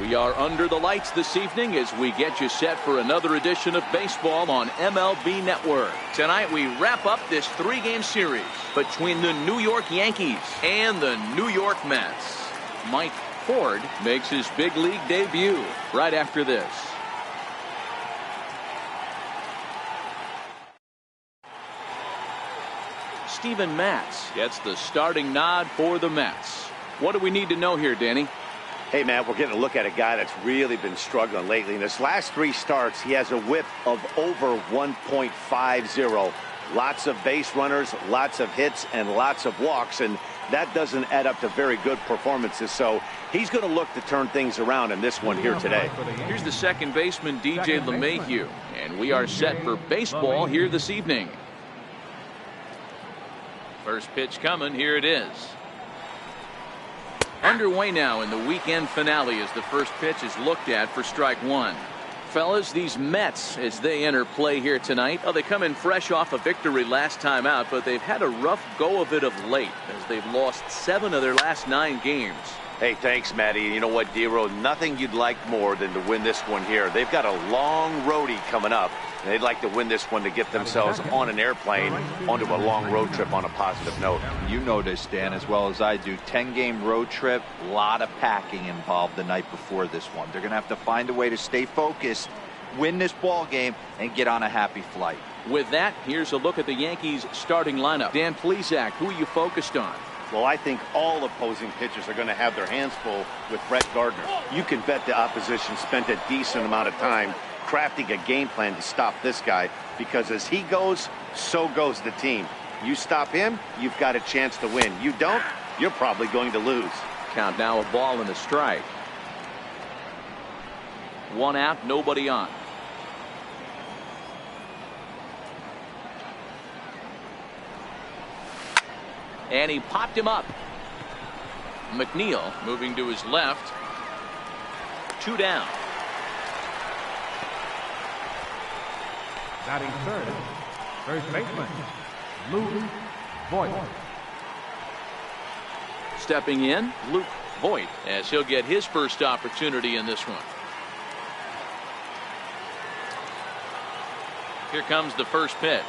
We are under the lights this evening as we get you set for another edition of baseball on MLB Network. Tonight we wrap up this 3-game series between the New York Yankees and the New York Mets. Mike Ford makes his big league debut right after this. Steven Matz gets the starting nod for the Mets. What do we need to know here, Danny? Hey, man, we're getting a look at a guy that's really been struggling lately. In his last 3 starts, he has a whip of over 1.50. Lots of base runners, lots of hits, and lots of walks, and that doesn't add up to very good performances. So he's going to look to turn things around in this one here today. Here's the second baseman, DJ LeMahieu, and we are set for baseball here this evening. First pitch coming. Here it is. Underway now in the weekend finale as the first pitch is looked at for strike one. Fellas, these Mets, as they enter play here tonight, they come in fresh off a victory last time out, but they've had a rough go of it of late as they've lost 7 of their last 9 games. Hey, thanks, Matty. You know what, Dero? Nothing you'd like more than to win this one here. They've got a long roadie coming up, and they'd like to win this one to get themselves on an airplane onto a long road trip on a positive note. You know this, Dan, as well as I do. 10-game road trip, a lot of packing involved the night before this one. They're going to have to find a way to stay focused, win this ball game, and get on a happy flight. With that, here's a look at the Yankees starting lineup. Dan Plesac, who are you focused on? Well, I think all opposing pitchers are going to have their hands full with Brett Gardner. You can bet the opposition spent a decent amount of time crafting a game plan to stop this guy, because as he goes, so goes the team. You stop him, you've got a chance to win. You don't, you're probably going to lose. Count now, a ball and a strike. 1 out, nobody on. And he popped him up. McNeil moving to his left. 2 down. Batting third, first baseman, Luke Voit. Stepping in, Luke Voit, as he'll get his first opportunity in this one. Here comes the first pitch.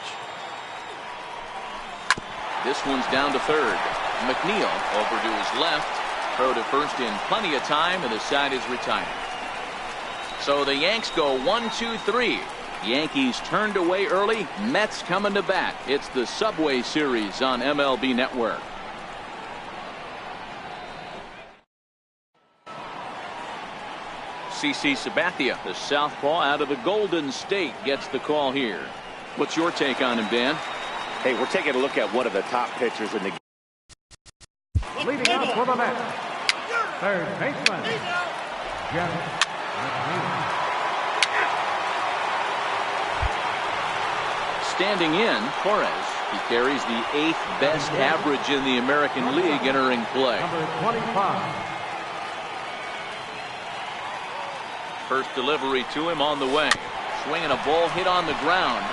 This one's down to third. McNeil over to his left. Throw to first in plenty of time, and the side is retired. So the Yanks go 1-2-3. Yankees turned away early. Mets coming to bat. It's the Subway Series on MLB Network. CC Sabathia, the southpaw out of the Golden State, gets the call here. What's your take on him, Dan? Hey, we're taking a look at one of the top pitchers in the game. Leading out for the Mets, third baseman, Jeff McNeil. Standing in, Torres. He carries the 8th best average in the American League entering play. Number 25. First delivery to him on the way. Swinging a ball hit on the ground.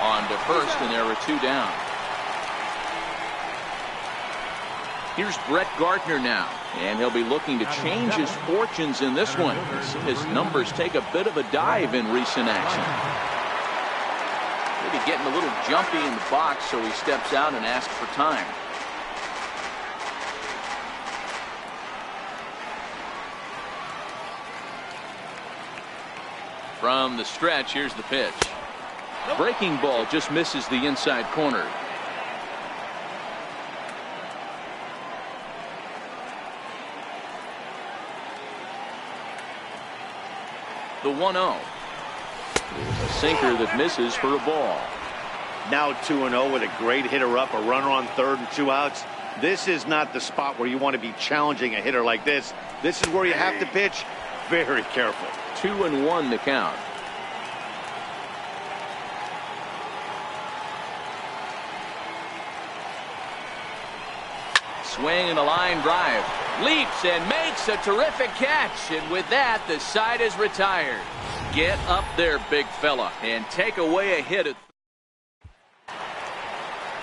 On to first, and there are 2 down. Here's Brett Gardner now, and he'll be looking to change his fortunes in this one. His numbers take a bit of a dive in recent action. Maybe getting a little jumpy in the box, so he steps out and asks for time. From the stretch, here's the pitch. Breaking ball just misses the inside corner. The 1-0. A sinker that misses for a ball. Now 2-0 with a great hitter up, a runner on third and 2 outs. This is not the spot where you want to be challenging a hitter like this. This is where you have to pitch very careful. 2-1 the count. Swing and a line drive. Leaps and makes a terrific catch. And with that, the side is retired. Get up there, big fella, and take away a hit.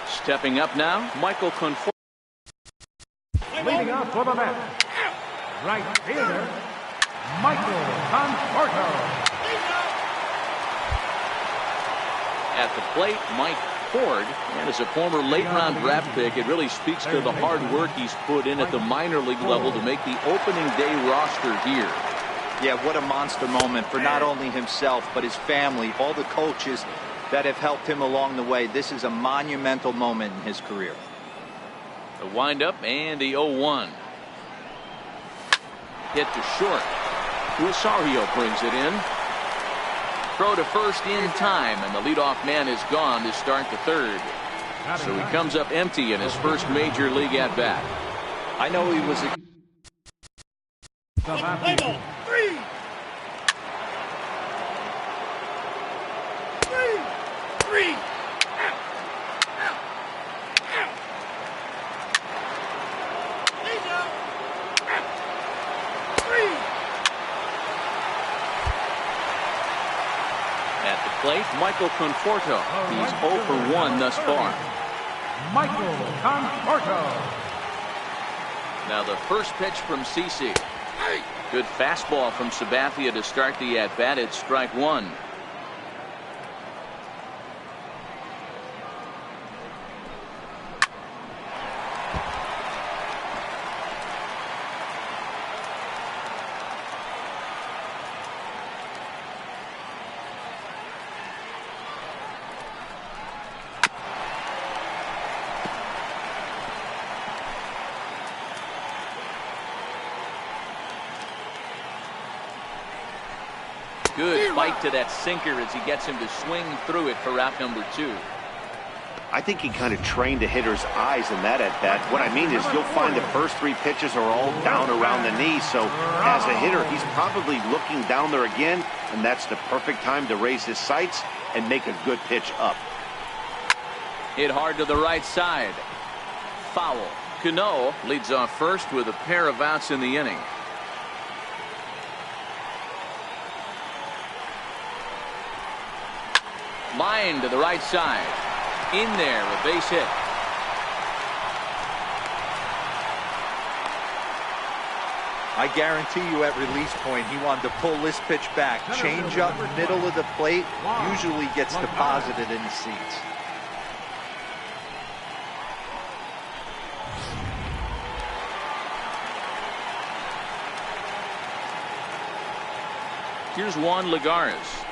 Stepping up now, Michael Conforto. Leading out for the Mets, right fielder, Michael Conforto. At the plate, Mike Ford, and as a former late-round draft pick, it really speaks to the hard work he's put in at the minor league level to make the opening day roster here. Yeah, what a monster moment for not only himself, but his family, all the coaches that have helped him along the way. This is a monumental moment in his career. The windup and the 0-1. Hit to short. Rosario brings it in. Throw to first in time, and the leadoff man is gone to start the third. So he comes up empty in his first major league at-bat. I know he was... At the plate, Michael Conforto. He's 0 for 1 thus far. Michael Conforto. Now the first pitch from CeCe. Good fastball from Sabathia to start the at-bat. It's strike one. Good bite to that sinker as he gets him to swing through it for out number 2. I think he kind of trained the hitter's eyes in that at-bat. What I mean is you'll find the first 3 pitches are all down around the knee. So as a hitter, he's probably looking down there again, and that's the perfect time to raise his sights and make a good pitch up. Hit hard to the right side. Foul. Cano leads off first with a pair of outs in the inning. Line to the right side. In there, a base hit. I guarantee you at release point, he wanted to pull this pitch back. Change up middle of the plate, usually gets deposited in the seats. Here's Juan Lagares.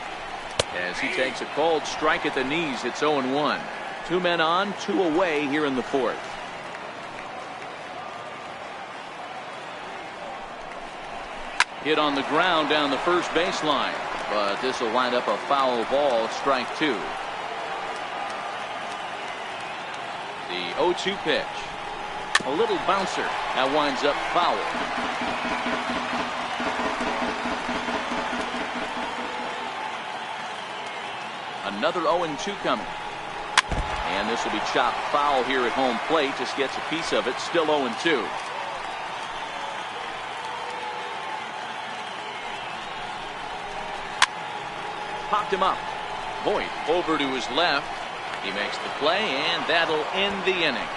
As he takes a cold strike at the knees, it's 0-1. 2 men on, 2 away here in the fourth. Hit on the ground down the first baseline, but this will wind up a foul ball, strike 2. The 0-2 pitch. A little bouncer. That winds up foul. Another 0-2 coming. And this will be chopped foul here at home plate. Just gets a piece of it. Still 0-2. Popped him up. Voit over to his left. He makes the play, and that'll end the inning.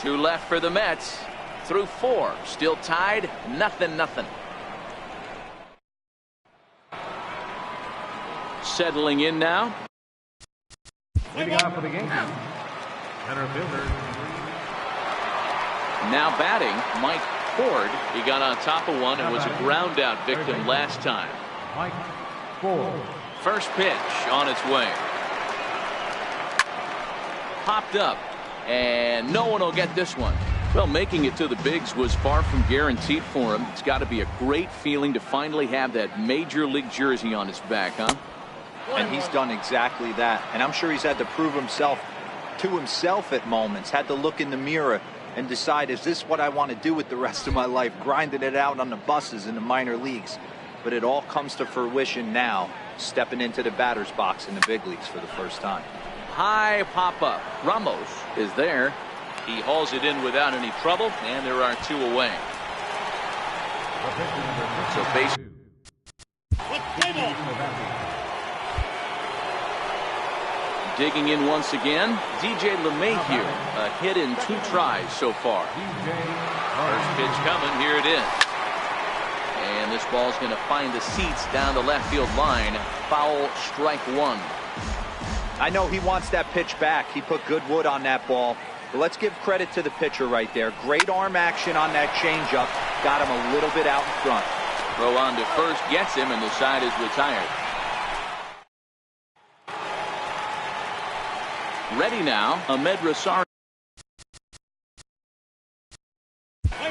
2 left for the Mets. Through 4. Still tied. 0-0. Settling in now. Leading off for the Yankees, center fielder. Now batting, Mike Ford. He got on top of one and was a ground out victim last time. Mike Ford. First pitch on its way. Popped up, and no one will get this one. Well, making it to the bigs was far from guaranteed for him. It's got to be a great feeling to finally have that major league jersey on his back, huh? And he's done exactly that. And I'm sure he's had to prove himself to himself at moments. Had to look in the mirror and decide, is this what I want to do with the rest of my life? Grinding it out on the buses in the minor leagues. But it all comes to fruition now, stepping into the batter's box in the big leagues for the first time. High pop up. Ramos is there. He hauls it in without any trouble, and there are 2 away. So base. Digging in once again, DJ LeMahieu. A hit in 2 tries so far. First pitch coming. Here it is. And this ball's going to find the seats down the left field line. Foul, strike one. I know he wants that pitch back. He put good wood on that ball. But let's give credit to the pitcher right there. Great arm action on that changeup. Got him a little bit out in front. Throw on to first gets him, and the side is retired. Ready now, Ahmed Rosario.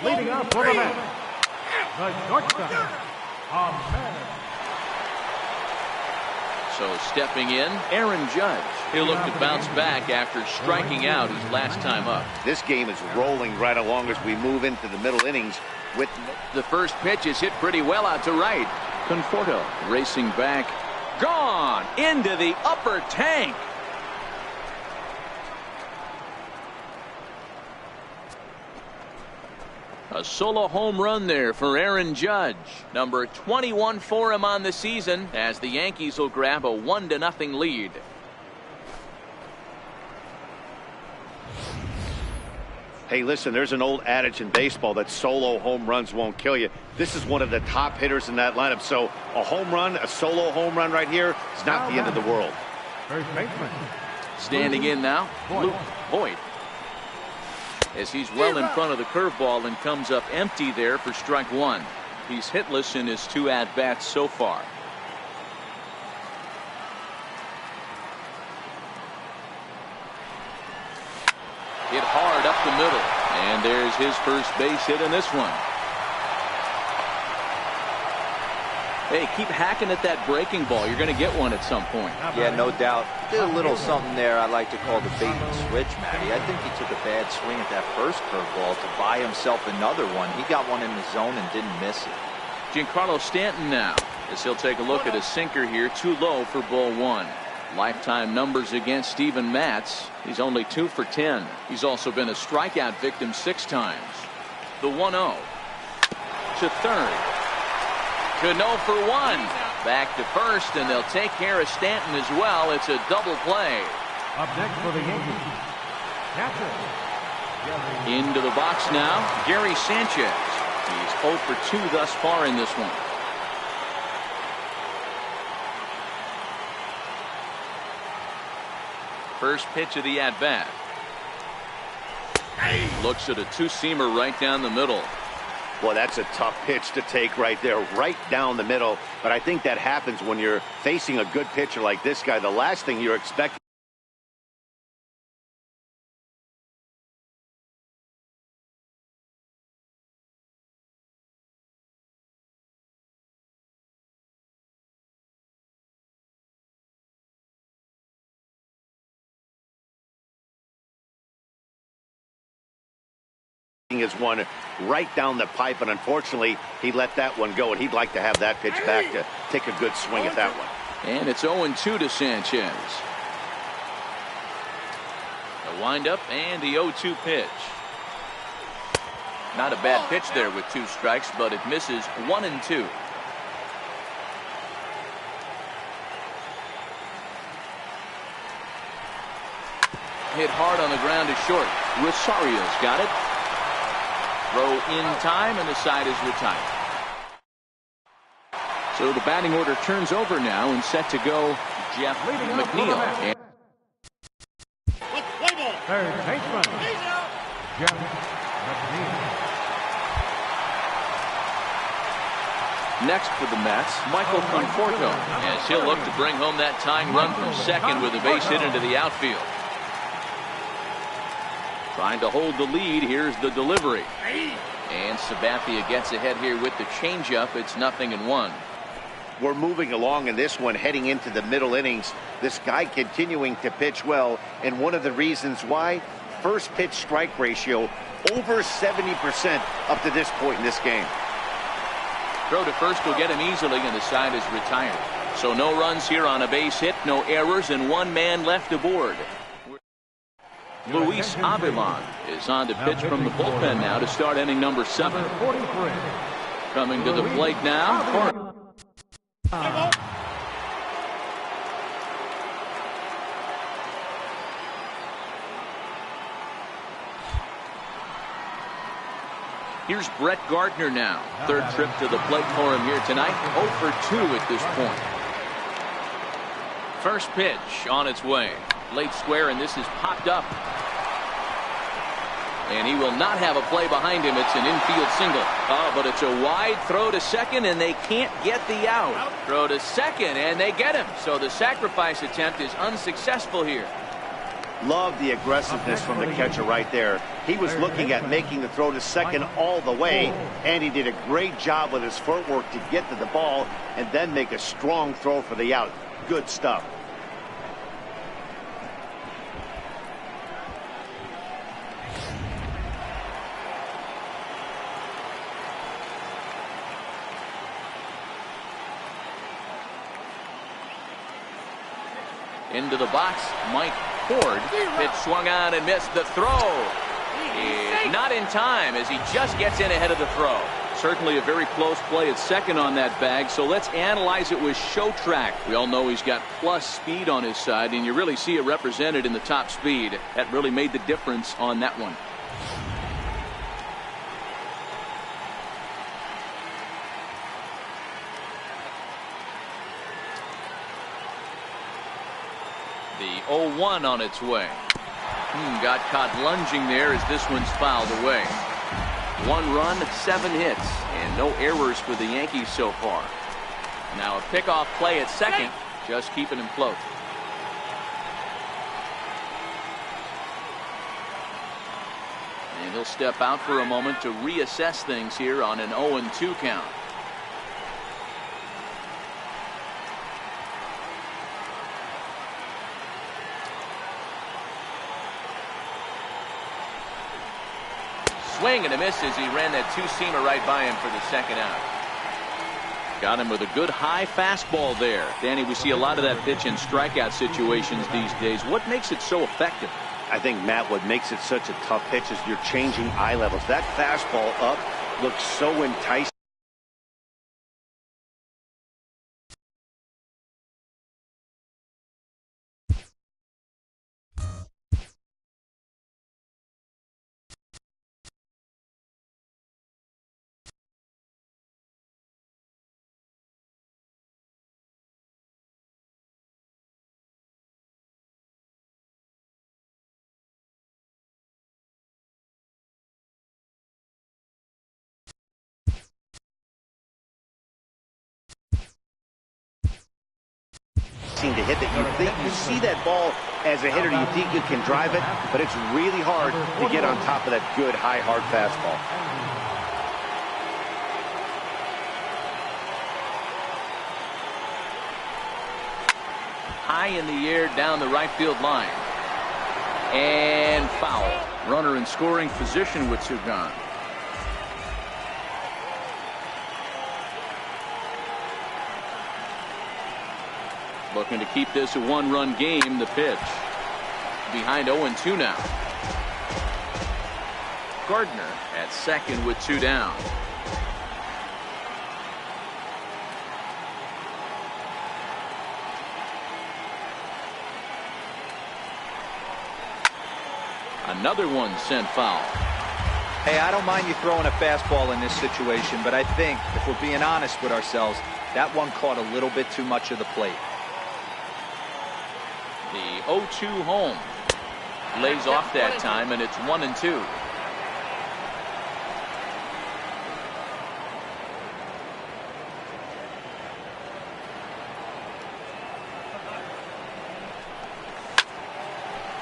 Leading off for the Mets, the shortstop, Ahmed. So stepping in, Aaron Judge. He'll look to bounce back after striking out his last time up. This game is rolling right along as we move into the middle innings. With the first pitch is hit pretty well out to right. Conforto racing back. Gone into the upper tank. A solo home run there for Aaron Judge. Number 21 for him on the season as the Yankees will grab a 1-0 lead. Hey, listen, there's an old adage in baseball that solo home runs won't kill you. This is one of the top hitters in that lineup. So a home run, a solo home run right here is not the end of the world. First baseman. Standing in now, Luke Voigt. As he's well in front of the curveball and comes up empty there for strike one. He's hitless in his 2 at-bats so far. Hit hard up the middle, and there's his first base hit in this one. Hey, keep hacking at that breaking ball. You're going to get one at some point. Yeah, no doubt. Did a little something there I like to call the bait and switch, Matty. I think he took a bad swing at that first curveball to buy himself another one. He got one in the zone and didn't miss it. Giancarlo Stanton now, as he'll take a look at a sinker here, too low for ball one. Lifetime numbers against Steven Matz. He's only 2 for 10. He's also been a strikeout victim 6 times. The 1-0 to third. Cano for 1. Back to first, and they'll take care of Stanton as well. It's a double play. Up next for the Yankees, catcher. Into the box now, Gary Sanchez. He's 0 for 2 thus far in this one. First pitch of the at-bat. Looks at a two-seamer right down the middle. Well, that's a tough pitch to take right there, right down the middle. But I think that happens when you're facing a good pitcher like this guy. The last thing you're expecting is one right down the pipe, and unfortunately he let that one go, and he'd like to have that pitch back to take a good swing at that one. And it's 0-2 to Sanchez. The windup and the 0-2 pitch. Not a bad pitch there with 2 strikes, but it misses 1 and 2. Hit hard on the ground to short. Rosario's got it. Throw in time, and the side is retired. So the batting order turns over now, and set to go Jeff McNeil. Third baseman, Jeff McNeil. Next for the Mets, Michael Conforto, as he'll look to bring home that tying run from second with a base hit into the outfield. Trying to hold the lead. Here's the delivery. And Sabathia gets ahead here with the changeup. It's 0-1. We're moving along in this one, heading into the middle innings. This guy continuing to pitch well, and one of the reasons why, first pitch strike ratio over 70% up to this point in this game. Throw to first will get him easily, and the side is retired. So no runs here on a base hit, no errors, and 1 man left aboard. Luis Avilan is on to pitch from the bullpen now to start inning number 7. Coming to the plate now. Here's Brett Gardner now. Third trip to the plate for him here tonight. 0 for 2 at this point. First pitch on its way. Late square, and this is popped up. And he will not have a play behind him. It's an infield single. Oh, but it's a wide throw to second, and they can't get the out. Throw to second, and they get him. So the sacrifice attempt is unsuccessful here. Love the aggressiveness from the catcher right there. He was looking at making the throw to second all the way, and he did a great job with his footwork to get to the ball and then make a strong throw for the out. Good stuff. Into the box, Mike Ford. Pitch swung on and missed. The throw is not in time as he just gets in ahead of the throw. Certainly a very close play at second on that bag, so let's analyze it with show track. We all know he's got plus speed on his side, and you really see it represented in the top speed. That really made the difference on that one. The 0-1 on its way. Got caught lunging there as this one's fouled away. 1 run, 7 hits, and no errors for the Yankees so far. Now a pickoff play at second, just keeping him float. And he'll step out for a moment to reassess things here on an 0-2 count. Swing and a miss as he ran that two-seamer right by him for the second out. Got him with a good high fastball there. Danny, we see a lot of that pitch in strikeout situations these days. What makes it so effective? I think, Matt, what makes it such a tough pitch is you're changing eye levels. That fastball up looks so enticing. To hit that, you see that ball as a hitter, you think you can drive it, but it's really hard to get on top of that good high hard fastball. High in the air down the right field line, and foul. Runner in scoring position with 2 gone. Looking to keep this a 1-run game. The pitch behind 0-2 now. Gardner at second with 2 down. Another one sent foul. Hey, I don't mind you throwing a fastball in this situation, but I think if we're being honest with ourselves, that one caught a little bit too much of the plate. The 0-2 home lays off that time, and it's 1-2.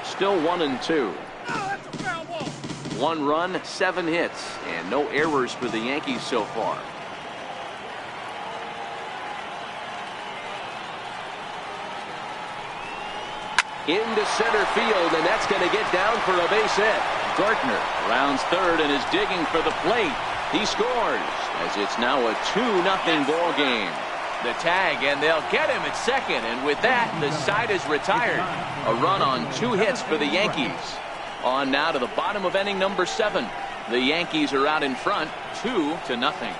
Still 1-2. 1 run, 7 hits, and no errors for the Yankees so far. Into center field, and that's going to get down for a base hit. Gardner rounds third and is digging for the plate. He scores as it's now a 2-0 ball game. The tag, and they'll get him at second, and with that, the side is retired. A run on 2 hits for the Yankees. On now to the bottom of inning number 7. The Yankees are out in front, 2-0.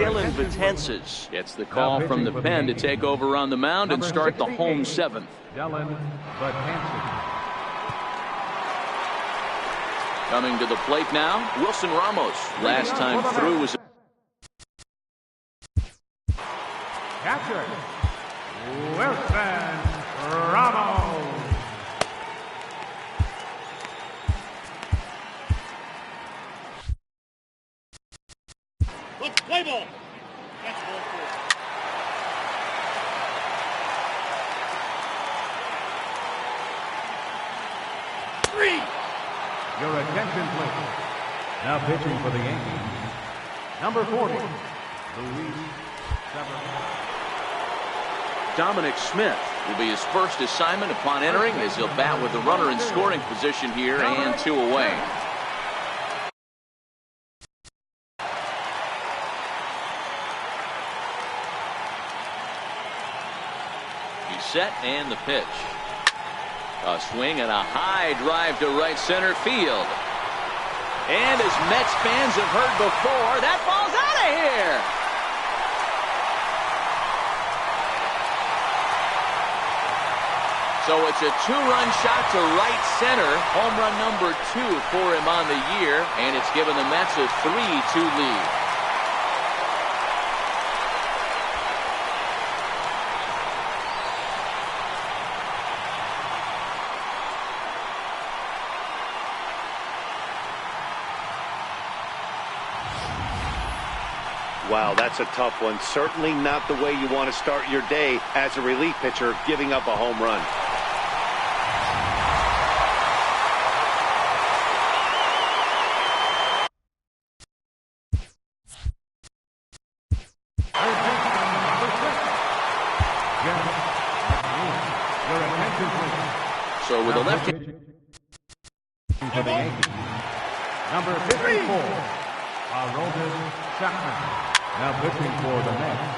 Dylan Betances gets the call from the pen to take over on the mound and start the home seventh. Dylan Betances. Coming to the plate now, Wilson Ramos. Last time through was Catcher, Wilson Ramos. Let's play ball. That's ball four. Three. Your attention, please. Now pitching for the Yankees, number 40, Luis Severino. Dominic Smith will be his first assignment upon entering, as he'll bat with the runner in scoring position here and 2 away. He's set and the pitch. A swing and a high drive to right center field. And as Mets fans have heard before, that ball's out of here. So it's a 2-run shot to right center. Home run number 2 for him on the year. And it's given the Mets a 3-2 lead. Wow, that's a tough one. Certainly not the way you want to start your day as a relief pitcher, giving up a home run. So with a left hand, For the Yankees, number 54, Aroldis Chapman. Now pitching for the Mets,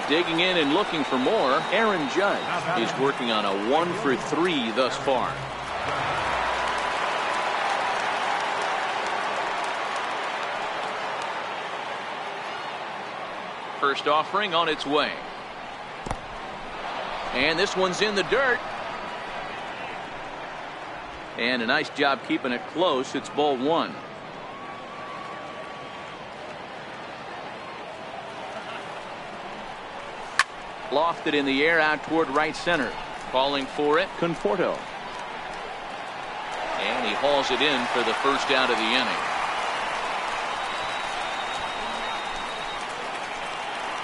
digging in and looking for more, Aaron Judge is working on a 1-for-3 thus far. First offering on its way. And this one's in the dirt. And a nice job keeping it close. It's ball 1. Lofted in the air out toward right center. Calling for it, Conforto. And he hauls it in for the first out of the inning.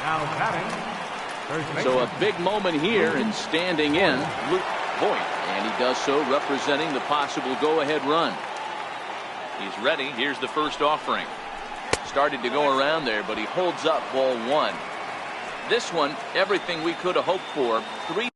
now batting, first baseman. So a big moment here and standing in, Luke Voigt. And he does so representing the possible go-ahead run. He's ready. Here's the first offering. Started to go around there, but he holds up ball 1. This one, everything we could have hoped for. 3.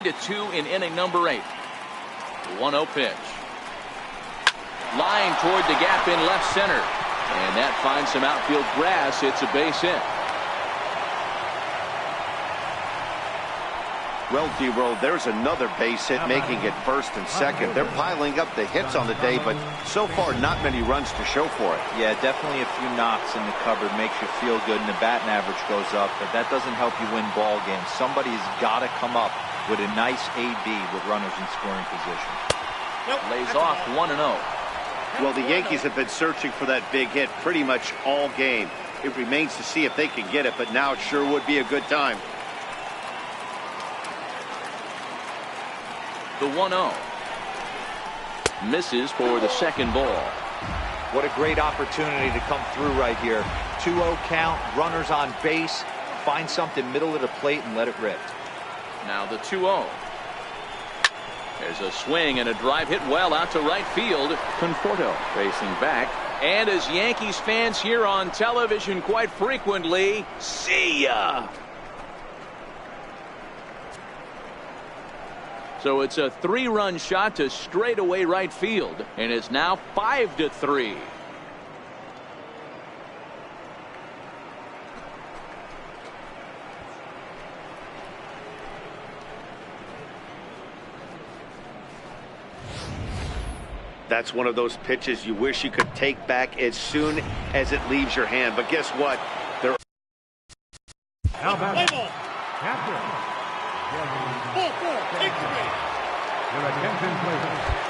To 2 in inning number 8. 1-0 pitch. Line toward the gap in left center. And that finds some outfield grass. It's a base hit. Well, D-Roll, there's another base hit, making it first and second. They're piling up the hits on the day, but so far not many runs to show for it. Yeah, definitely a few knocks in the cupboard makes you feel good, and the batting average goes up, but that doesn't help you win ball games. Somebody's got to come up with a nice AB with runners in scoring position. Lays off 1-0. Well, the Yankees have been searching for that big hit pretty much all game. It remains to see if they can get it, but now it sure would be a good time. The 1-0. Misses for the second ball. What a great opportunity to come through right here. 2-0 count, runners on base, find something middle of the plate and let it rip. Now the 2-0. There's a swing and a drive hit well out to right field. Conforto facing back. And as Yankees fans hear on television quite frequently, see ya! So it's a 3-run shot to straightaway right field, and it's now 5-3. That's one of those pitches you wish you could take back as soon as it leaves your hand. But guess what? They're How about Play ball. capture? Ball four. Take the base. Your attention, please.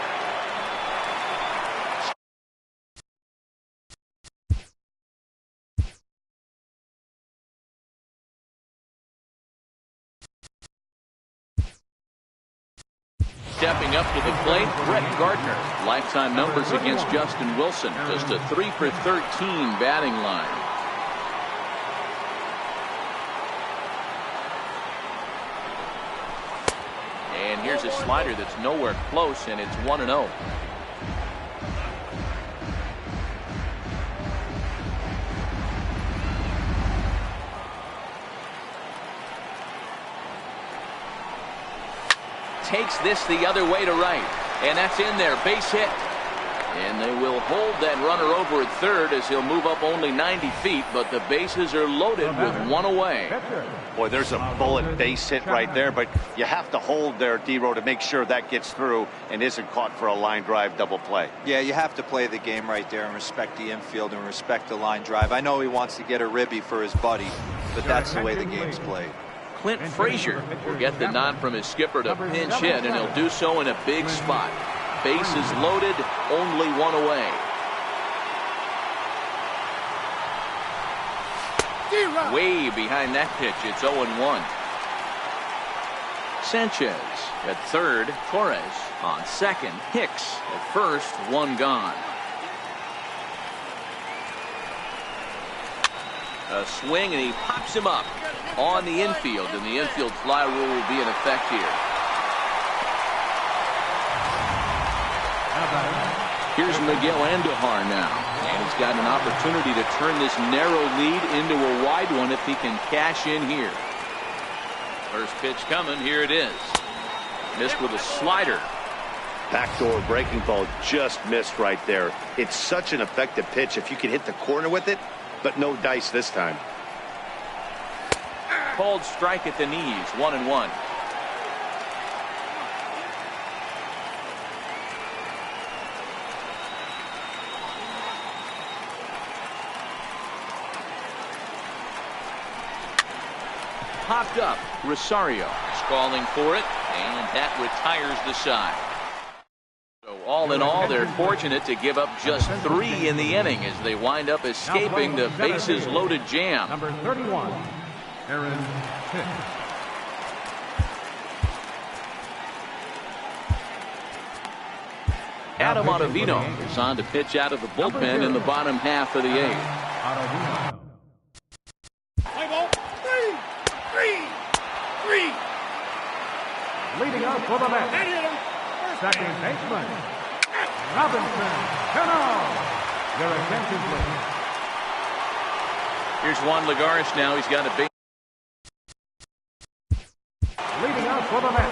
Stepping up to the plate, Brett Gardner. Lifetime numbers against Justin Wilson. Just a 3 for 13 batting line. And here's a slider that's nowhere close, and it's 1-0. Takes this the other way to right, and that's in there, base hit. And they will hold that runner over at third as he'll move up only 90 feet, but the bases are loaded with one away. Boy, there's a bullet base hit right there, but you have to hold there, D-Row, to make sure that gets through and isn't caught for a line drive double play. Yeah, you have to play the game right there and respect the infield and respect the line drive. I know he wants to get a ribby for his buddy, but that's the way the game's played. Clint Frazier will get the nod from his skipper to pinch hit, and he'll do so in a big spot. Bases loaded, only one away. Way behind that pitch, it's 0-1. Sanchez at third, Torres on second, Hicks at first, one gone. A swing, and he pops him up on the infield, and the infield fly rule will be in effect here. Here's Miguel Andujar now, and he's got an opportunity to turn this narrow lead into a wide one if he can cash in here. First pitch coming, here it is. Missed with a slider. Backdoor breaking ball just missed right there. It's such an effective pitch if you can hit the corner with it, but no dice this time. Called strike at the knees, 1-1. Popped up, Rosario is calling for it, and that retires the side. So all in all, they're fortunate to give up just 3 in the inning as they wind up escaping the bases loaded jam. Number 31, Aaron Hicks. Adam Ottavino is on to pitch out of the bullpen in the bottom half of the 8th. Play ball. Three. Leading up for the That net, hit him. second baseman, Robinson Cano. Your attention, please. Here's Juan Lagares now. He's got a base. Leading up for the net,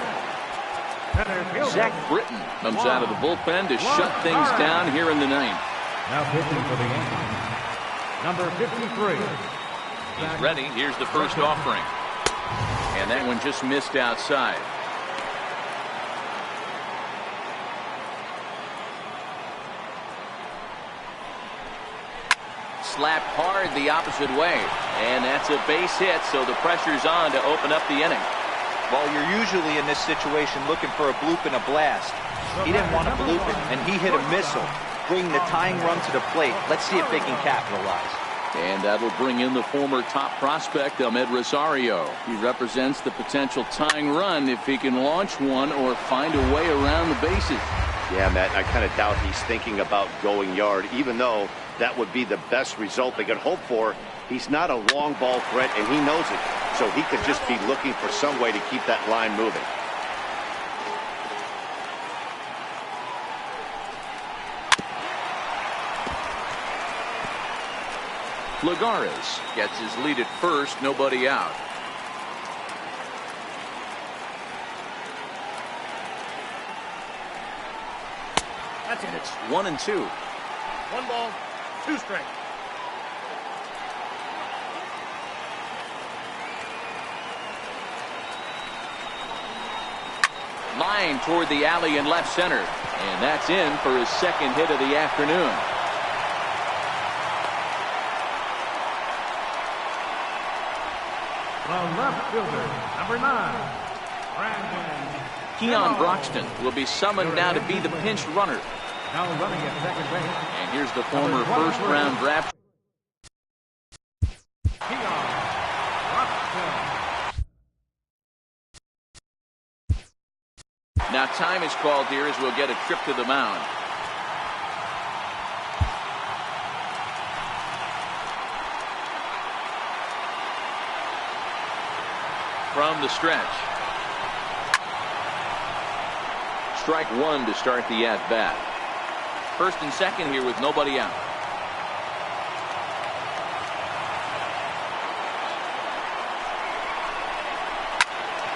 center fielder, Zach Britton comes out of the bullpen to shut things down here in the 9th. now pitching for the Yankees, number 53. He's ready. Here's the first offering. And that one just missed outside. Slapped hard the opposite way. And that's a base hit, so the pressure's on to open up the inning. Well, you're usually in this situation looking for a bloop and a blast. He didn't want a bloop it, and he hit a missile, bringing the tying run to the plate. Let's see if they can capitalize. And that'll bring in the former top prospect, Ahmed Rosario. He represents the potential tying run if he can launch one or find a way around the bases. Yeah, Matt, I kind of doubt he's thinking about going yard, even though that would be the best result they could hope for. He's not a long ball threat, and he knows it. So he could just be looking for some way to keep that line moving. Lagares gets his lead at first, nobody out. That's And it. it's 1-2. 1 ball, 2 strikes. Line toward the alley in left center. And that's in for his second hit of the afternoon. The left fielder, number 9, Brandon. Keon Broxton will be summoned now to be the pinch runner. Now running at second base. And here's the former first-round draft. Keon Broxton. Now time is called here as we'll get a trip to the mound. From the stretch. Strike 1 to start the at-bat. First and second here with nobody out.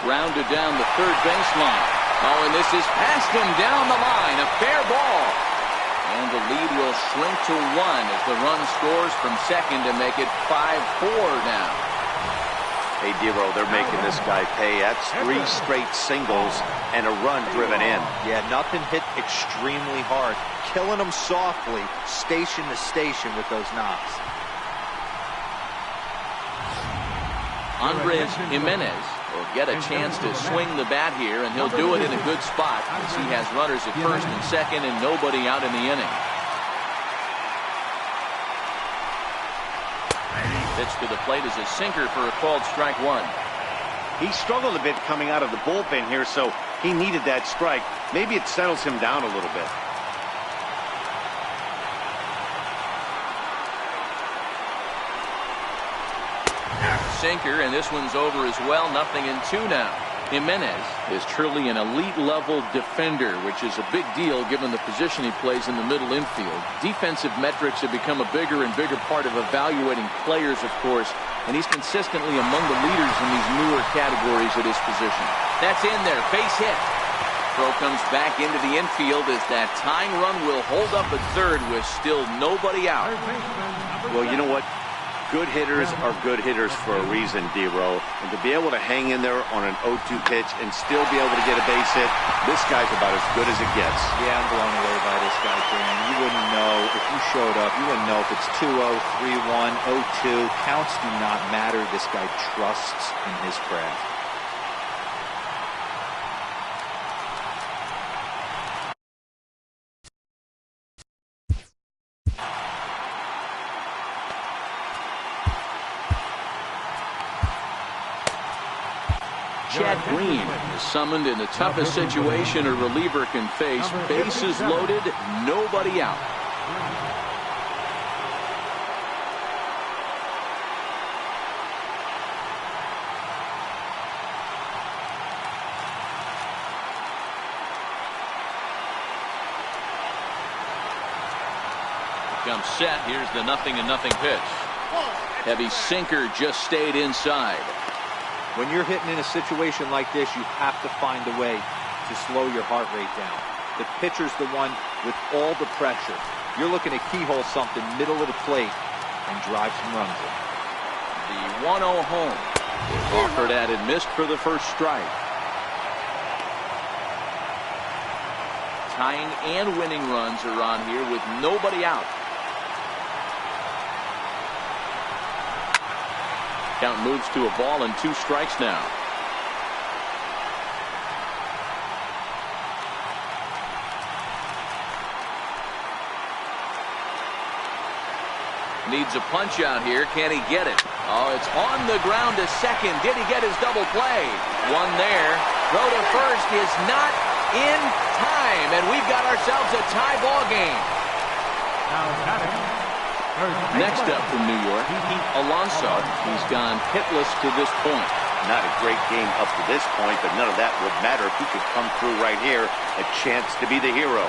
Grounded down the third baseline. Oh, and this is past him down the line. A fair ball. And the lead will shrink to 1 as the run scores from second to make it 5-4 now. Hey, Dero, they're making this guy pay. That's 3 straight singles and a run driven in. Yeah, nothing hit extremely hard. Killing them softly, station to station with those knocks. Andres Jimenez will get a chance to swing the bat here, and he'll do it in a good spot as he has runners at first and second and nobody out in the inning. Pitch to the plate is a sinker for a called strike 1. He struggled a bit coming out of the bullpen here, so he needed that strike. Maybe it settles him down a little bit. Sinker, and this one's over as well. 0-2 now. Jimenez is truly an elite-level defender, which is a big deal given the position he plays in the middle infield. Defensive metrics have become a bigger and bigger part of evaluating players, of course, and he's consistently among the leaders in these newer categories at his position. That's in there. Base hit. Throw comes back into the infield as that tying run will hold up at third with still nobody out. Well, you know what? Good hitters are good hitters for a reason, Dero. And to be able to hang in there on an 0-2 pitch and still be able to get a base hit, this guy's about as good as it gets. Yeah, I'm blown away by this guy, Dan. You wouldn't know if you showed up. You wouldn't know if it's 2-0, 3-1, 0-2. Counts do not matter. This guy trusts in his craft. Chad Green is summoned in the toughest situation a reliever can face. Bases loaded, nobody out. Comes set. Here's the 0-0 pitch. Heavy sinker just stayed inside. When you're hitting in a situation like this, you have to find a way to slow your heart rate down. The pitcher's the one with all the pressure. You're looking to keyhole something middle of the plate and drive some runs in. The 1-0 home is offered at and missed for the first strike. Tying and winning runs are on here with nobody out. Count moves to a ball and 2 strikes now. Needs a punch out here. Can he get it? Oh, it's on the ground to second. Did he get his double play? One there. Throw to first is not in time, and we've got ourselves a tie ball game. Next up from New York, Alonso. He's gone hitless to this point. Not a great game up to this point, but none of that would matter if he could come through right here. A chance to be the hero.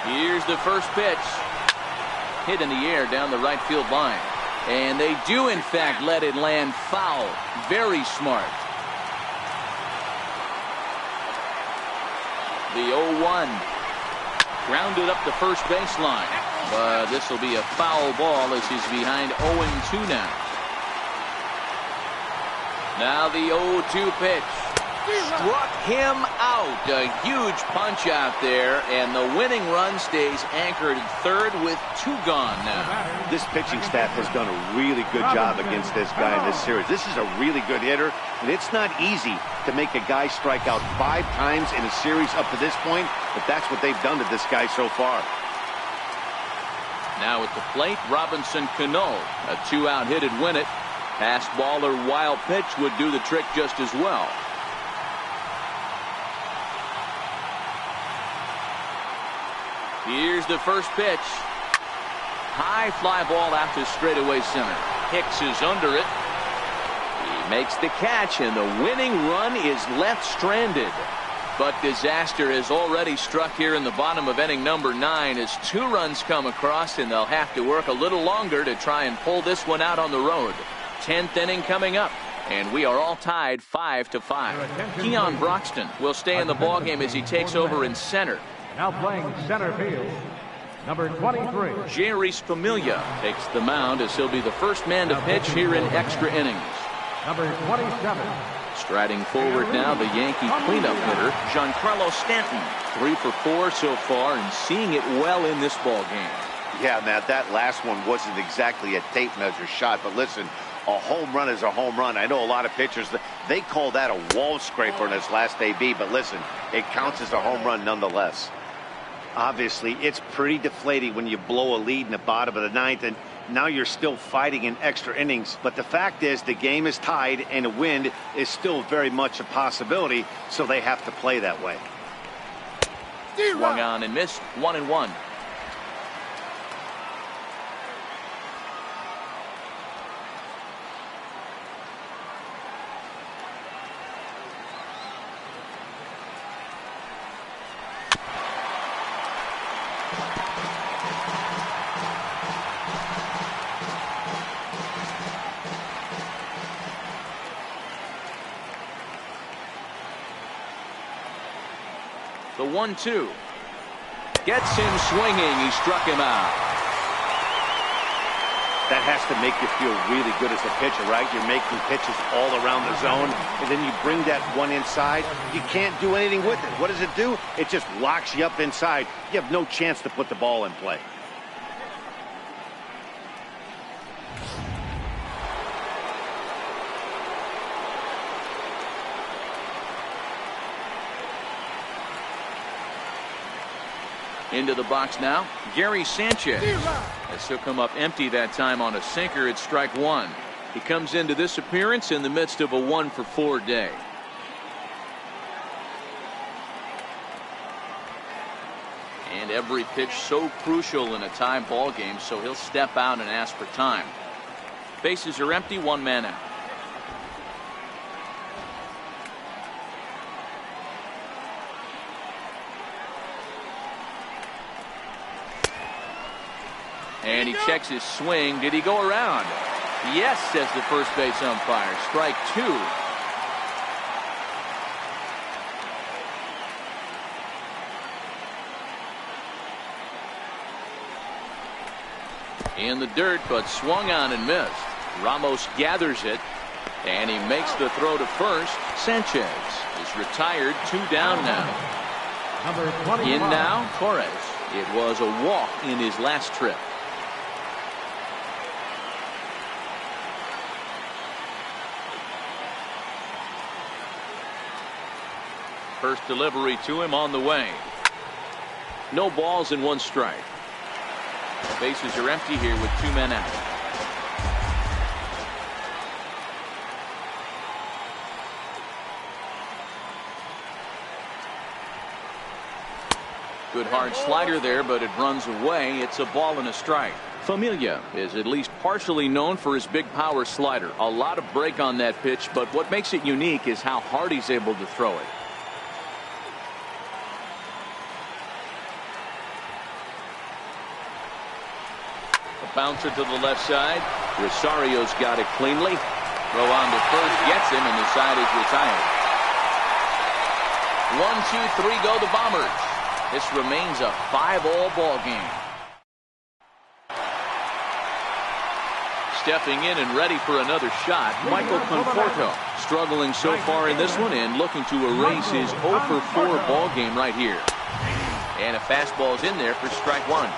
Here's the first pitch. Hit in the air down the right field line. And they do, in fact, let it land foul. Very smart. The 0-1. Grounded up the first baseline. But this will be a foul ball as he's behind 0-2 now. Now the 0-2 pitch. Struck him out. A huge punch out there, and the winning run stays anchored at third with 2 gone now. This pitching staff has done a really good job against this guy in this series. This is a really good hitter, and it's not easy to make a guy strike out 5 times in a series up to this point, but that's what they've done to this guy so far. Now at the plate, Robinson Cano. A 2-out hit would win it. Pass ball or wild pitch would do the trick just as well. Here's the first pitch. High fly ball out to straightaway center. Hicks is under it. He makes the catch, and the winning run is left stranded. But disaster has already struck here in the bottom of inning number 9 as 2 runs come across, and they'll have to work a little longer to try and pull this one out on the road. 10th inning coming up, and we are all tied 5-5. Keon Broxton will stay in the ballgame as he takes over in center. Now playing center field, number 23. Jerry Familia takes the mound as he'll be the first man to pitch here in extra innings. Number 27. Striding forward now, the Yankee cleanup hitter, Giancarlo Stanton. 3 for 4 so far and seeing it well in this ball game. Yeah, Matt, that last one wasn't exactly a tape measure shot, but listen, a home run is a home run. I know a lot of pitchers, they call that a wall scraper in his last AB, but listen, it counts as a home run nonetheless. Obviously, it's pretty deflating when you blow a lead in the bottom of the 9th, and now you're still fighting in extra innings. But the fact is, the game is tied, and a win is still very much a possibility, so they have to play that way. Swung on and missed. 1-1. The 1-2. Gets him swinging. He struck him out. That has to make you feel really good as a pitcher, right? You're making pitches all around the zone, and then you bring that one inside. You can't do anything with it. What does it do? It just locks you up inside. You have no chance to put the ball in play. Into the box now, Gary Sanchez. As he'll come up empty that time on a sinker at strike 1. He comes into this appearance in the midst of a 1 for 4 day. And every pitch so crucial in a tie ball game, so he'll step out and ask for time. Bases are empty, 1 man out. And he checks his swing. Did he go around? Yes, says the first base umpire. Strike 2. In the dirt, but swung on and missed. Ramos gathers it, and he makes the throw to first. Sanchez is retired. 2 down now. Number 25. In now, Torres. It was a walk in his last trip. First delivery to him on the way. No balls and 1 strike. Bases are empty here with 2 men out. Good hard slider there, but it runs away. It's a ball and a strike. Familia is at least partially known for his big power slider. A lot of break on that pitch, but what makes it unique is how hard he's able to throw it. Bouncer to the left side. Rosario's got it cleanly. Throw on to first, gets him, and the side is retired. 1, 2, 3 go the Bombers. This remains a 5-all ball game. Stepping in and ready for another shot, Michael Conforto. Struggling so far in this one and looking to erase his 0 for 4 ball game right here. And a fastball's in there for strike one.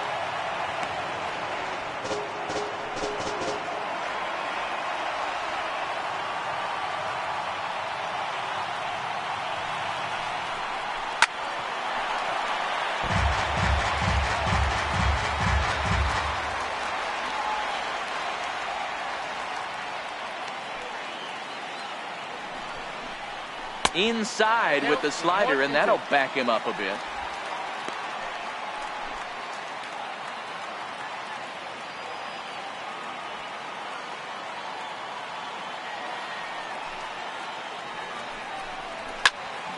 Inside with the slider, and that'll back him up a bit.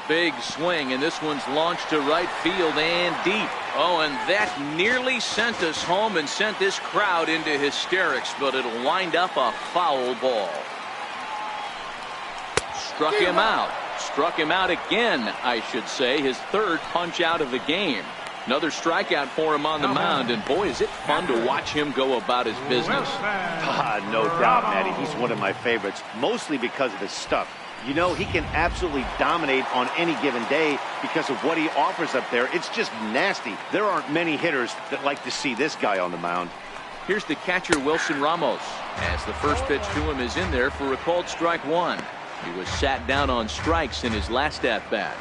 Big swing, and this one's launched to right field and deep. Oh, and that nearly sent us home and sent this crowd into hysterics, but it'll wind up a foul ball. Struck him out. Struck him out again, I should say. His third punch out of the game. Another strikeout for him on the mound, and boy, is it fun to watch him go about his business. No doubt, Matty. He's one of my favorites, mostly because of his stuff. You know, he can absolutely dominate on any given day because of what he offers up there. It's just nasty. There aren't many hitters that like to see this guy on the mound. Here's the catcher, Wilson Ramos, as the first pitch to him is in there for a called strike one. He was sat down on strikes in his last at-bat.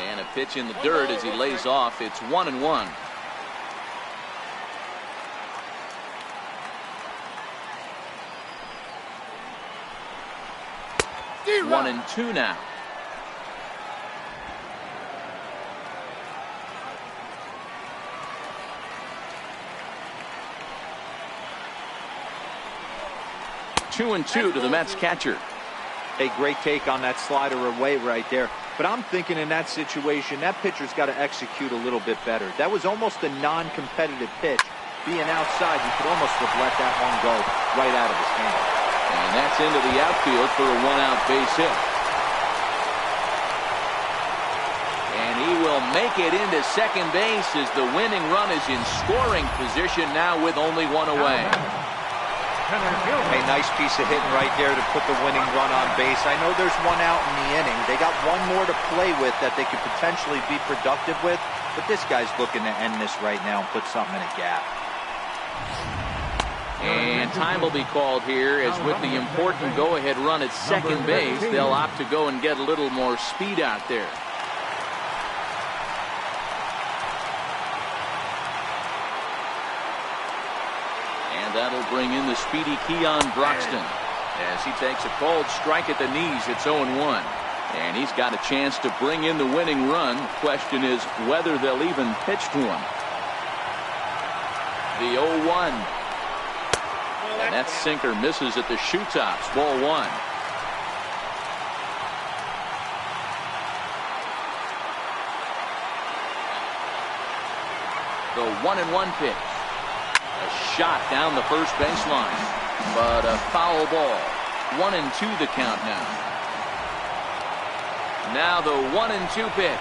And a pitch in the dirt as he lays off. It's 1-1. One and two now. Two and two to the Mets catcher. A great take on that slider away right there. But I'm thinking in that situation, that pitcher's got to execute a little bit better. That was almost a non-competitive pitch. Being outside, you could almost have let that one go right out of his hand. And that's into the outfield for a one-out base hit. And he will make it into second base as the winning run is in scoring position now with only one away. A nice piece of hitting right there to put the winning run on base. I know there's one out in the inning. They got one more to play with that they could potentially be productive with, but this guy's looking to end this right now and put something in a gap. And time will be called here as with the important go-ahead run at second base, they'll opt to go and get a little more speed out there. That'll bring in the speedy Keon Broxton as he takes a called strike at the knees. It's 0-1, and he's got a chance to bring in the winning run. The question is whether they'll even pitch to him. The 0-1, and that sinker misses at the shoe tops. Ball one. The 1-1 pitch. A shot down the first baseline, but a foul ball. 1-2 the count now. Now the 1-2 pitch.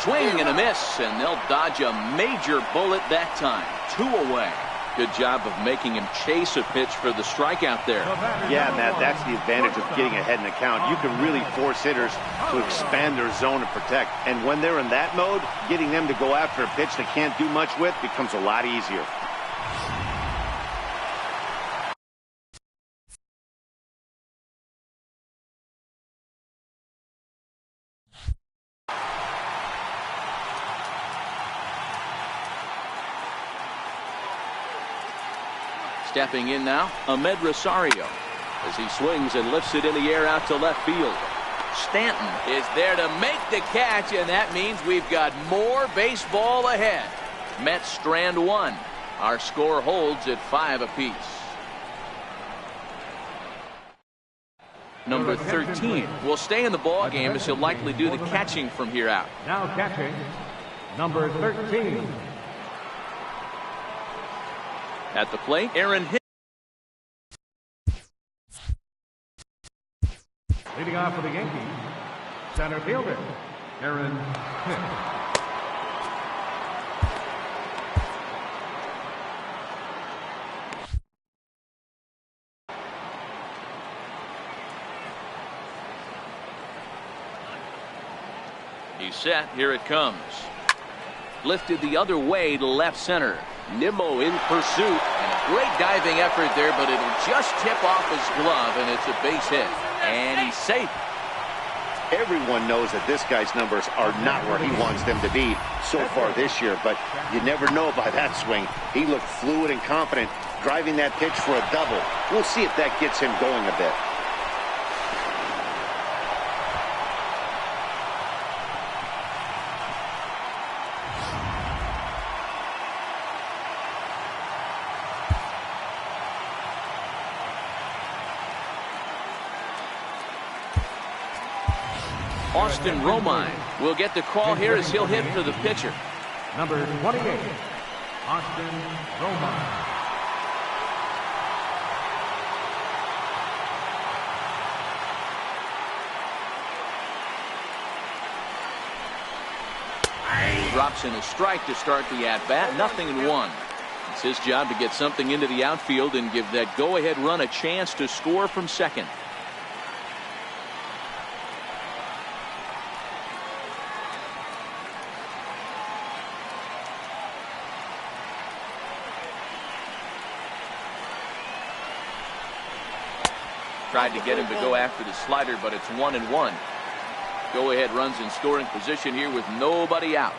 Swing and a miss, and they'll dodge a major bullet that time. 2 away. Good job of making him chase a pitch for the strikeout there. Yeah, Matt, that's the advantage of getting ahead in the count. You can really force hitters to expand their zone and protect. And when they're in that mode, getting them to go after a pitch they can't do much with becomes a lot easier. Stepping in now, Ahmed Rosario, as he swings and lifts it in the air out to left field. Stanton is there to make the catch, and that means we've got more baseball ahead. Mets strand one. Our score holds at 5 apiece. Number 13 will stay in the ball game as he'll likely do the catching from here out. Now catching, number 13. At the plate, Aaron Hicks. Leading off for the Yankees, center fielder, Aaron Hicks. He's set. Here it comes. Lifted the other way to left center. Nimmo in pursuit. And a great diving effort there, but it'll just tip off his glove, and it's a base hit. And he's safe. Everyone knows that this guy's numbers are not where he wants them to be so far this year, but you never know by that swing. He looked fluid and confident, driving that pitch for a double. We'll see if that gets him going a bit. Austin Romine will get the call here as he'll hit for the pitcher. Number 28, Austin Romine. Drops in a strike to start the at-bat. 0-1. It's his job to get something into the outfield and give that go-ahead run a chance to score from second. Tried to get him to go after the slider, but it's 1-1. Go-ahead runs in scoring position here with nobody out.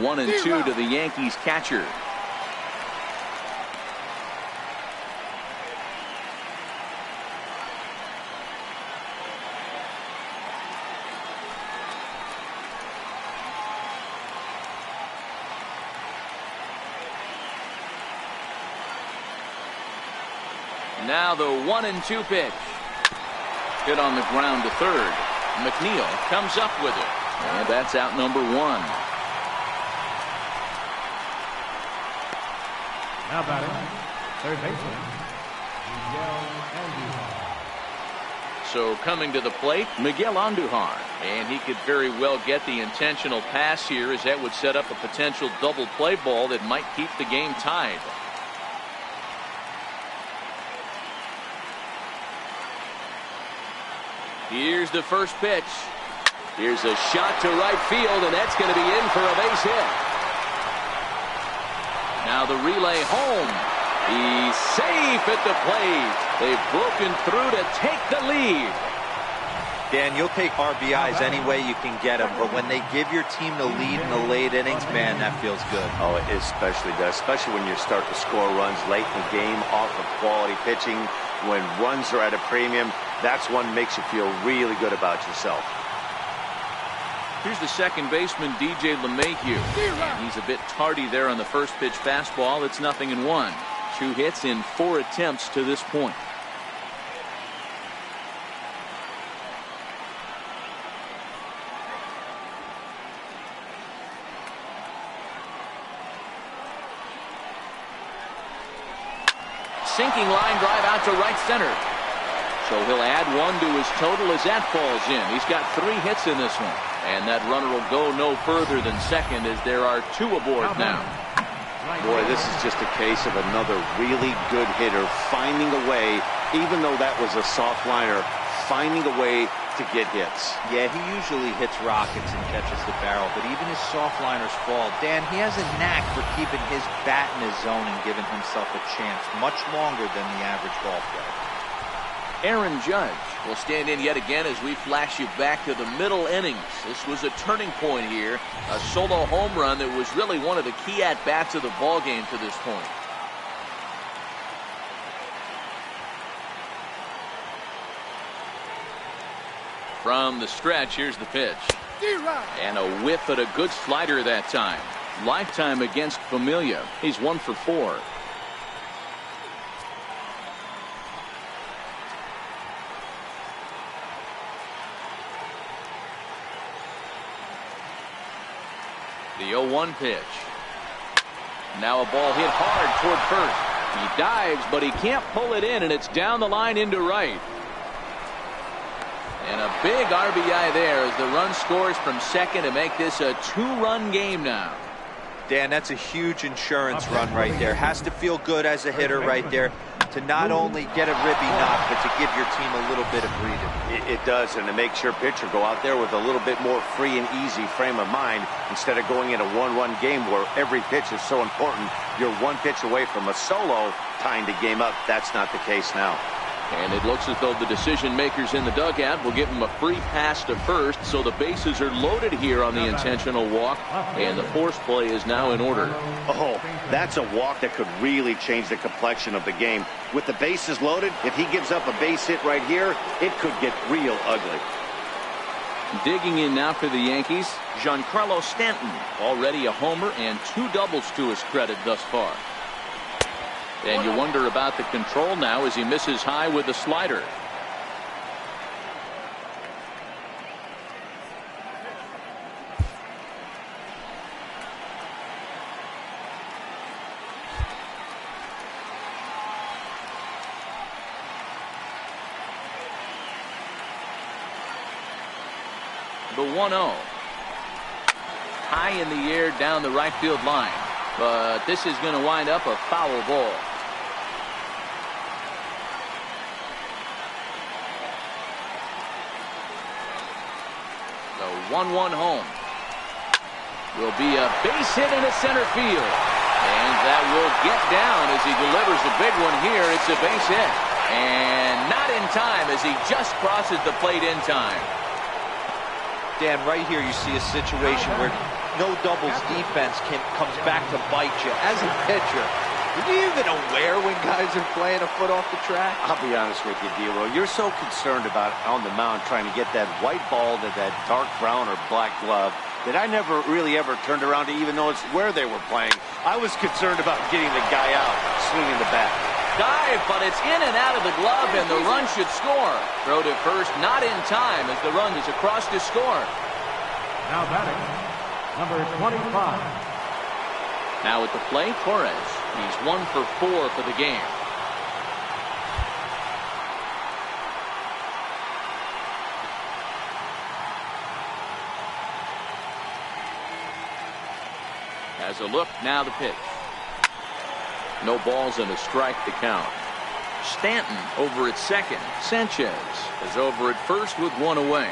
One and two to the Yankees catcher. Now the 1-2 pitch. Hit on the ground to third. McNeil comes up with it. And that's out number one. Now batting, third baseman, Miguel Andujar. So coming to the plate, Miguel Andujar. And he could very well get the intentional pass here, as that would set up a potential double play ball that might keep the game tied. Here's the first pitch. Here's a shot to right field, and that's going to be in for a base hit. Now the relay home. He's safe at the plate. They've broken through to take the lead. Dan, you'll take RBIs any way you can get them, but when they give your team the lead in the late innings, man, that feels good. Oh, it especially does, especially when you start to score runs late in the game off of quality pitching. When runs are at a premium, that's one makes you feel really good about yourself. Here's the second baseman, DJ LeMahieu. And he's a bit tardy there on the first pitch fastball. It's 0-1. 2 hits in 4 attempts to this point. Sinking line drive out to right center. So he'll add 1 to his total as that falls in. He's got 3 hits in this one. And that runner will go no further than second, as there are 2 aboard now. Boy, this is just a case of another really good hitter finding a way, even though that was a soft liner, finding a way to get hits. Yeah, he usually hits rockets and catches the barrel, but even his soft liners fall. Dan, he has a knack for keeping his bat in his zone and giving himself a chance much longer than the average ball player. Aaron Judge will stand in yet again as we flash you back to the middle innings. This was a turning point here, a solo home run that was really one of the key at-bats of the ball game to this point. From the stretch, here's the pitch. And a whiff at a good slider that time. lifetime against Familia. He's 1 for 4. The 0-1 pitch. Now a ball hit hard toward first. He dives, but he can't pull it in, and it's down the line into right. And a big RBI there as the run scores from second to make this a 2-run game now. Dan, that's a huge insurance run right there. Has to feel good as a hitter right there to not only get a ribby knock, but to give your team a little bit of breathing. It does, and it makes your pitcher go out there with a little bit more free and easy frame of mind instead of going in a 1-run game where every pitch is so important. You're one pitch away from a solo tying the game up. That's not the case now. And it looks as though the decision makers in the dugout will give him a free pass to first, so the bases are loaded here on the intentional walk, and the force play is now in order. Oh, that's a walk that could really change the complexion of the game. With the bases loaded, if he gives up a base hit right here, it could get real ugly. Digging in now for the Yankees, Giancarlo Stanton, already a homer and 2 doubles to his credit thus far. And you wonder about the control now as he misses high with the slider. The 1-0. High in the air down the right field line. But this is going to wind up a foul ball. The 1-1 home will be a base hit into center field. And that will get down as he delivers a big one here. It's a base hit. And not in time as he just crosses the plate in time. Dan, right here you see a situation where no doubles defense comes back to bite you. As a pitcher, are you even aware when guys are playing a foot off the track? I'll be honest with you, D-Roll. You're so concerned about on the mound trying to get that white ball to that dark brown or black glove that I never really ever turned around to even notice where they were playing. I was concerned about getting the guy out, swinging the bat. Dive, but it's in and out of the glove, and the run should score. Throw to first, not in time as the run is across to score. Now batting, number 25. Now at the plate, Torres. He's 1 for 4 for the game. Has a look, now the pitch. No balls and a strike to count. Stanton over at second. Sanchez is over at first with 1 away.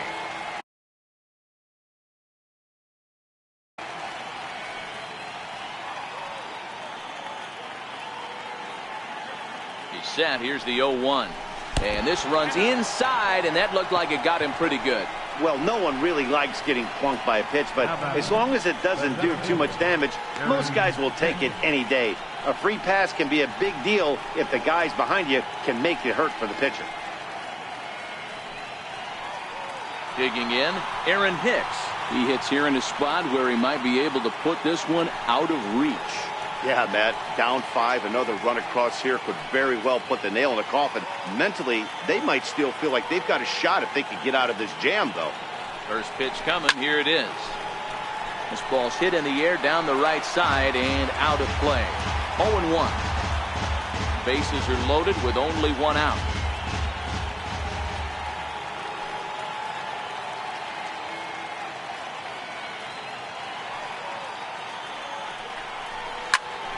He's set. Here's the 0-1. And this runs inside, and that looked like it got him pretty good. Well, no one really likes getting plunked by a pitch, but as long as it doesn't do too much damage, most guys will take it any day. A free pass can be a big deal if the guys behind you can make it hurt for the pitcher. Digging in, Aaron Hicks. He hits here in a spot where he might be able to put this one out of reach. Yeah, Matt, down 5, another run across here could very well put the nail in the coffin. Mentally, they might still feel like they've got a shot if they could get out of this jam, though. First pitch coming, here it is. This ball's hit in the air down the right side and out of play. 0-1. Bases are loaded with only 1 out.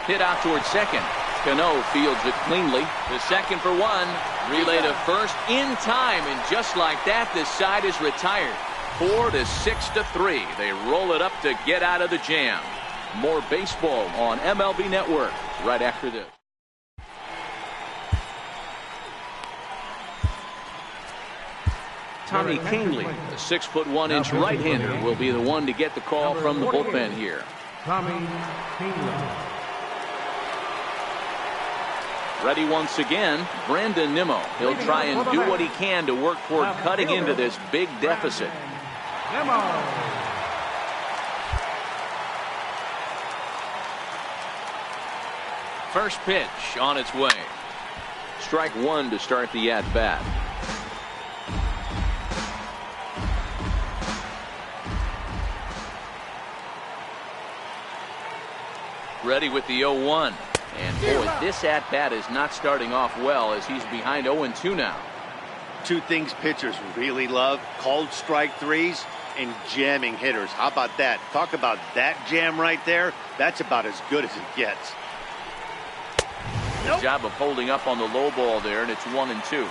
Hit out towards second. Cano fields it cleanly. The second for 1. Relay to first in time, and just like that, this side is retired. 4-6-3. They roll it up to get out of the jam. More baseball on MLB Network right after this. Tommy Kahnle, the 6'1" right-hander, will be the one to get the call from the bullpen here. Tommy Kahnle. Ready once again, Brandon Nimmo. He'll try and do what he can to work toward cutting into this big deficit. Nimmo. First pitch on its way. Strike one to start the at-bat. Ready with the 0-1. And boy, this at-bat is not starting off well as he's behind 0-2 now. Two things pitchers really love: called strike threes and jamming hitters. How about that? Talk about that jam right there. That's about as good as it gets. Good job of holding up on the low ball there, and it's 1-2.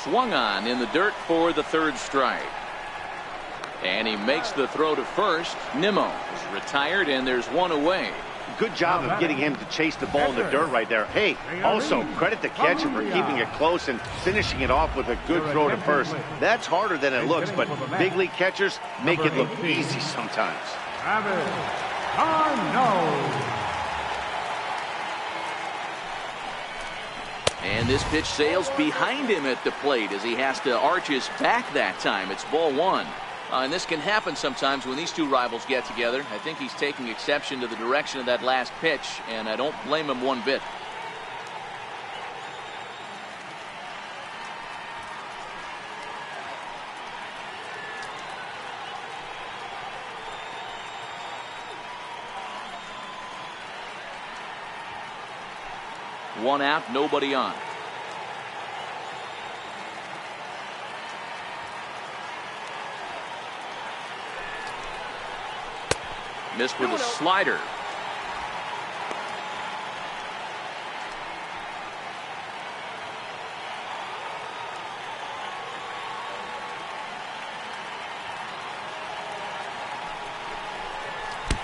Swung on in the dirt for the third strike. And he makes the throw to first. Nimmo is retired, and there's one away. Good job of getting him to chase the ball in the dirt right there. Hey, also credit the catcher for keeping it close and finishing it off with a good throw to first. That's harder than it looks, but big league catchers make it look easy sometimes. And this pitch sails behind him at the plate as he has to arch his back that time. It's ball one. And this can happen sometimes when these two rivals get together. I think he's taking exception to the direction of that last pitch, and I don't blame him one bit. One out, nobody on. Missed with a slider.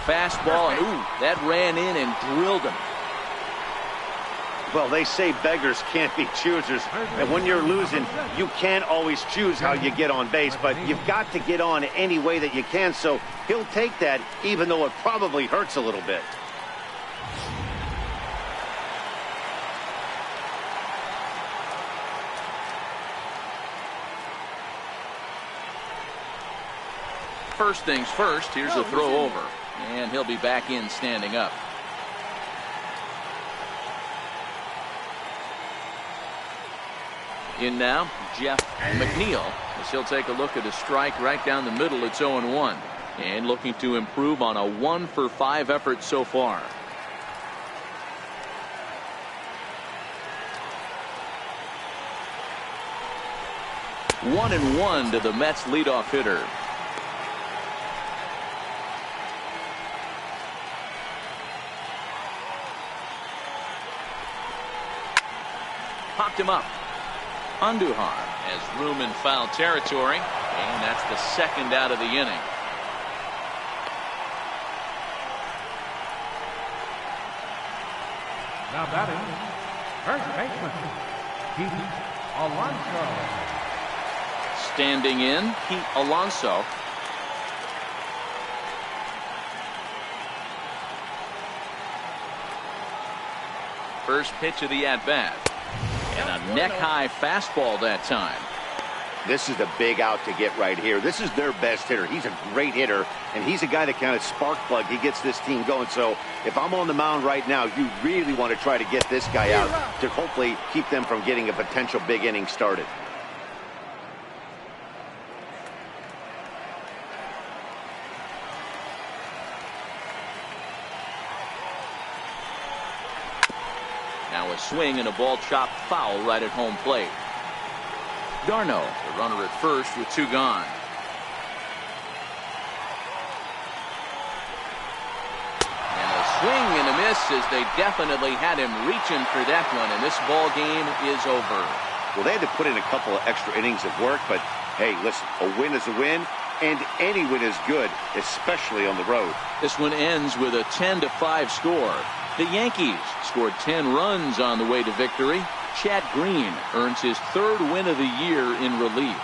Fastball, and ooh, that ran in and drilled him. Well, they say beggars can't be choosers, and when you're losing, you can't always choose how you get on base, but you've got to get on any way that you can, so he'll take that, even though it probably hurts a little bit. First things first, here's a throw over, and he'll be back in standing up. In now, Jeff McNeil, as he'll take a look at a strike right down the middle. It's 0-1, and looking to improve on a 1-for-5 effort so far. One and one to the Mets leadoff hitter. Popped him up. Andujar has room in foul territory, and that's the second out of the inning. Now batting, first baseman, Pete Alonso. Standing in, Pete Alonso. First pitch of the at-bat. And a neck-high fastball that time. This is the big out to get right here. This is their best hitter. He's a great hitter, and he's a guy that kind of spark plug. He gets this team going. So if I'm on the mound right now, you really want to try to get this guy out to hopefully keep them from getting a potential big inning started. Now a swing and a ball chopped foul right at home plate. Darno, the runner at first with two gone. And a swing and a miss as they definitely had him reaching for that one, and this ball game is over. Well, they had to put in a couple of extra innings of work, but hey, listen, a win is a win, and any win is good, especially on the road. This one ends with a 10-5 score. The Yankees scored 10 runs on the way to victory. Chad Green earns his third win of the year in relief.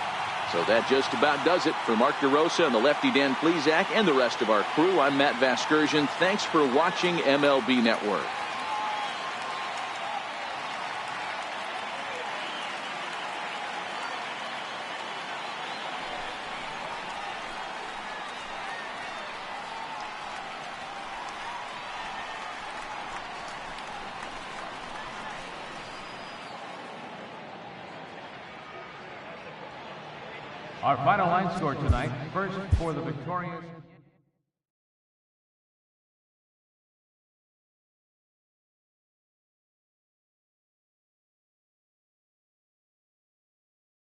So that just about does it. For Mark DeRosa and the lefty Dan Plesac and the rest of our crew, I'm Matt Vasgersian. Thanks for watching MLB Network. Our final line score tonight, first for the victorious